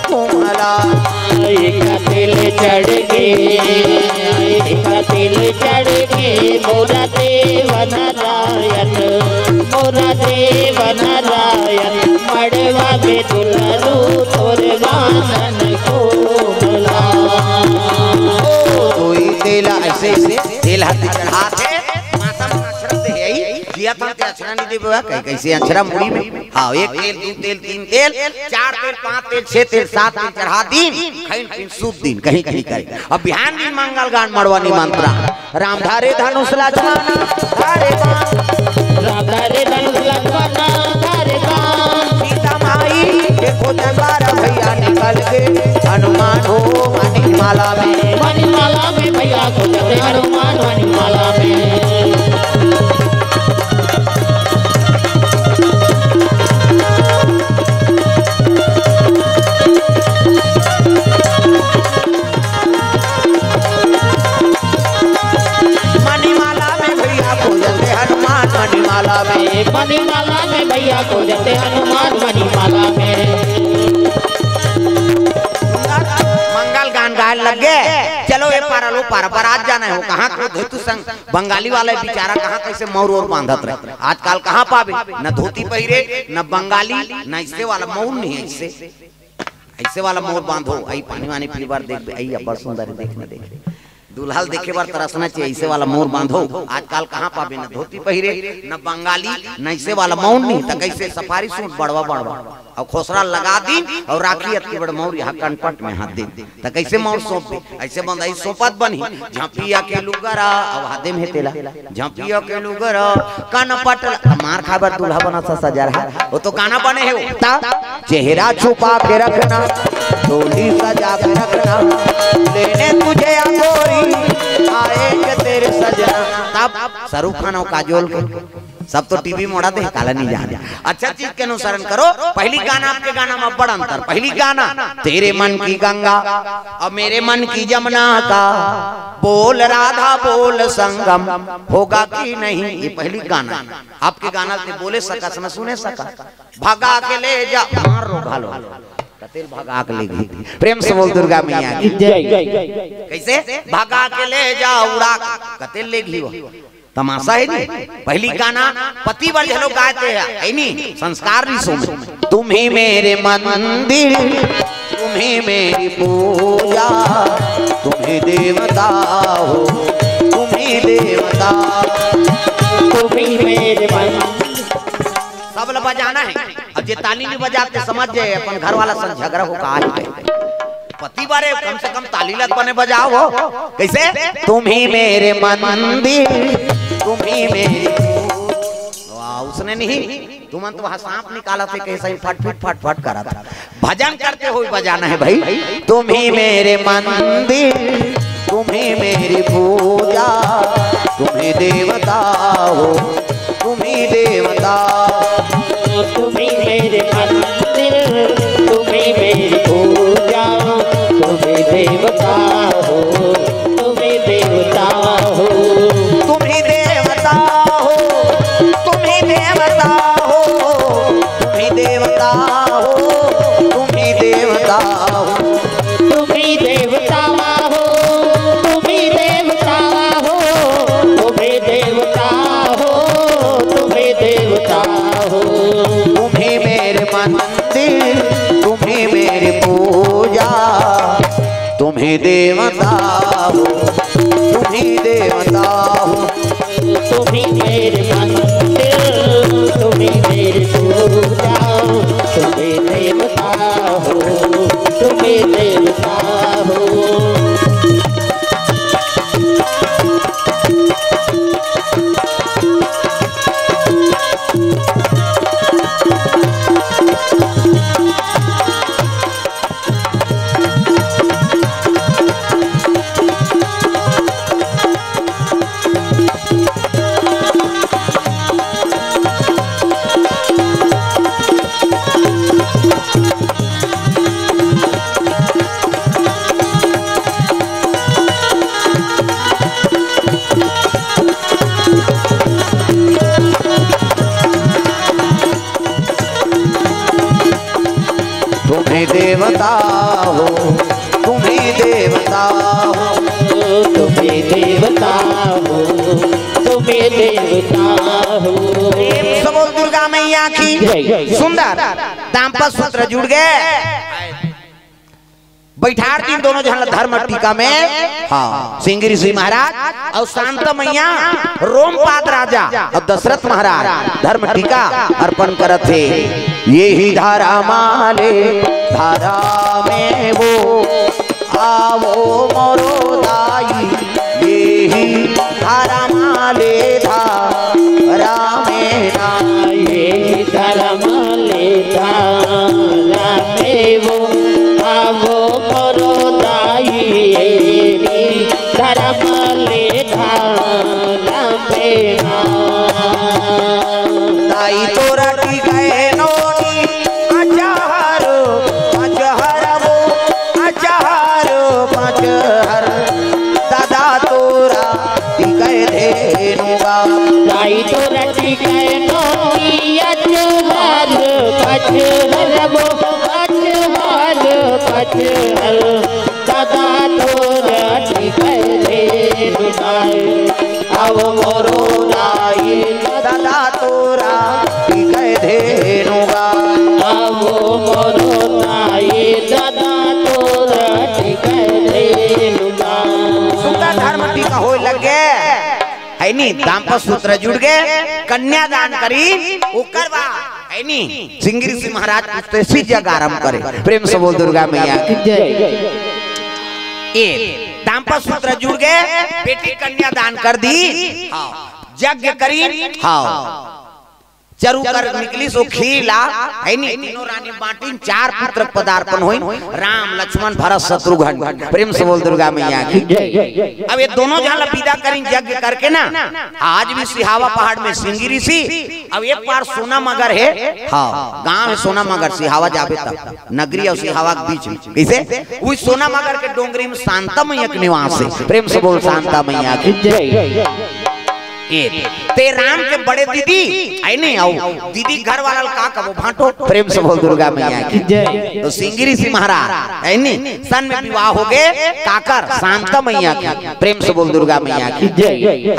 कुमला एका तिल चढ़ गे एका तिल चढ़ गे मोरा देव नारायण मड़वा में दुल्हनु तोर गानन कोमला कोई तेला ऐसे तेल हाथ चढ़ाते माता में अक्षर दे है किया था ते अक्षरा नहीं देबा कैसे अक्षरा मुड़ी में हां एक तेल दो तेल तीन तेल चार तेल पांच तेल छह तेल सात तेल चढ़ा दिन खैन खैन सूप दिन कहीं कहीं करे अब बिहान दिन मंगल गान मड़वा निमंत्रण रामधारे धनुष लक्ष्मण धारे बाण जंगार भैया निकल के हनुमान हो मणिमाला में। मणिमाला में भैया खोजते हनुमान मणिमाला में। मणिमाला में भैया खोजते हनुमान मणिमाला में। मंगल गान गाय लग गए। चलो ये पारा लो पारा पर आज जाना हो कहाँ को धोती संग बंगाली वाले बेचारा कहाँ कैसे मौर और बांधत रहे। आजकल कहाँ पावे न धोती पहिरे न बंगाली न इससे वाला मौर नहीं है। इससे ऐसे वाला मोर बांधो आई पानी वानी पी बार देख आई अब सुंदर देखने देख दुल्हल देखे बार तरसना चाहिए। ऐसे वाला मोर बांधो आजकल कहाँ पावे न धोती पहिरे न बंगाली न ऐसे वाला मौन नहीं तक ऐसे सफारी सूट बड़वा बड़वा और खोसरा लगा दी और राखी अति बड़ मोर यहाँ कनपट में हाथ दे तक ऐसे मोर सौंपे ऐसे बंद आई सोपत बनी झांपिया के लुगरा अब हाथे में तेला झांपिया के लुगरा कनपट मार खाबर दूल्हा बना सा सजा रहा वो तो गाना बने है चेहरा छुपा के रखना डोली सजा के रखना लेने तुझे अंगोरी आएंगे तेरे सजना। तब शाहरुख खान और काजोल के सब तो टीवी मोड़ा दे काला नहीं जाने। अच्छा चीज के अनुसरण करो। पहली गाना आपके गाना में बड़ा अंतर। पहली गाना तेरे मन की गंगा और मेरे मन की जमुना का बोल राधा बोल संगम होगा कि नहीं। ये पहली गाना आपके गाना से बोले सका समय सुने सका भागा के ले जा मार रो घालो कतेल भागा के ले गई प्रेम से बोल दुर्गा मैया की जय। कैसे भागा के ले जा उड़ा कतेल ले गई तमाशा है नहीं। पहली गाना पति वाले लोग गाते हैं नहीं संस्कार नहीं सुन तुम ही मेरे मंदिर तुम ही मेरी पूजा तुम ही देवता हो तुम ही देवता तुम ही मेरे मन। सब लोग बजाना है। अब ये ताली नहीं बजाते समझ जाए अपन घर वाला संग झगड़ा हो कहा पति बारे कम से कम ताली लग बने बजाओ हो। कैसे तुम ही मेरे मंदिर तुम ही मेरी उसने नहीं तुम तो वहां सांप निकाला थे कैसे फट फट फट फट करा था। भजन करते हुए बजाना है भाई। तुम ही मेरे मंदिर तुम ही मेरी पूजा तुम ही देवता हो तुम ही देवता तुम ही मेरे मंदिर तुम ही मेरी पूजा तुम ही देवता हो तुम ही देवता हो तुम ही देवता हो तुम ही देवता हो तुम ही देवता हो तुम ही देवता हो तुम ही देवता हो तुम ही देवता हो तुम ही देवता हो तुम ही देवता हो तुम ही मेरे मंदिर तुम ही मेरी पूजा तुम ही देवता हो तुम ही देवता हो तुम ही मेरे मंदिर तुम ही मेरी पूजा तुम ही देवता हो तुम ही देवता हो। तुम्हें देवता हो तुम्हें देवता हो तुम्हें देवता हो तुम्हें देवता हो। सब दुर्गा मैया की सुंदर दाम्पत्य सूत्र जुड़ गए। बैठार दिन दोनों जहां धर्म टीका में हाँ सिंह ऋषि महाराज और शांत मैया रोमपाद राजा और दशरथ महाराज धर्म टीका अर्पण करत थे। यही धारा माले धारा में वो आवो मोरो दाई यही धारा माले धारा में ये धर्म ले धारा में रटी गए नोनी अजहर अजहर वो अजहर अजहर दादा तोरा गए धेनुगा गाई तो रटी गए नोनी अजहर अजहर वो अजहर अजहर दादा तोरा गए धेनुगा अब मोरो नाई दादा तोरा गए धेनुगा अब मोरो नाई दादा तोरा गए धेनुगा। सुंदर धर्म टीका होए लगे है नी दाम्पत्य सूत्र जुड़ गए कन्यादान करी उकरवा है नी सिंगरी सिंह महाराज पूछते सी जगह आरंभ करे प्रेम से बोल दुर्गा मैया ये दाम्पत्य सूत्र जुड़ गए बेटी कन्यादान कर दी यज्ञ करी हाँ चरु कर निकली सो खीला है नी तीनों रानी बाटी चार पुत्र पदार्पण हुई राम लक्ष्मण भरत शत्रुघ्न प्रेम से बोल दुर्गा मैया की अब ये दोनों जहाँ विदा करें यज्ञ करके ना आज भी सिहावा पहाड़ में सिंगी ऋषि अब एक बार सोना मगर है हाँ गांव है सोना मगर सिहावा जाबे तब नगरी और सिहावा के बीच में कैसे वही सोना मगर के डोंगरी में शांता मैया के निवास है प्रेम से बोल शांता मैया की ते राम के बड़े दीदी आई नहीं आओ दीदी घर वाला का कबो भाटो प्रेम से बोल दुर्गा मैया की जय तो सिंगरी सिंह महाराज है नहीं सन में विवाह हो गए काकर शांता मैया की प्रेम से बोल दुर्गा मैया की जय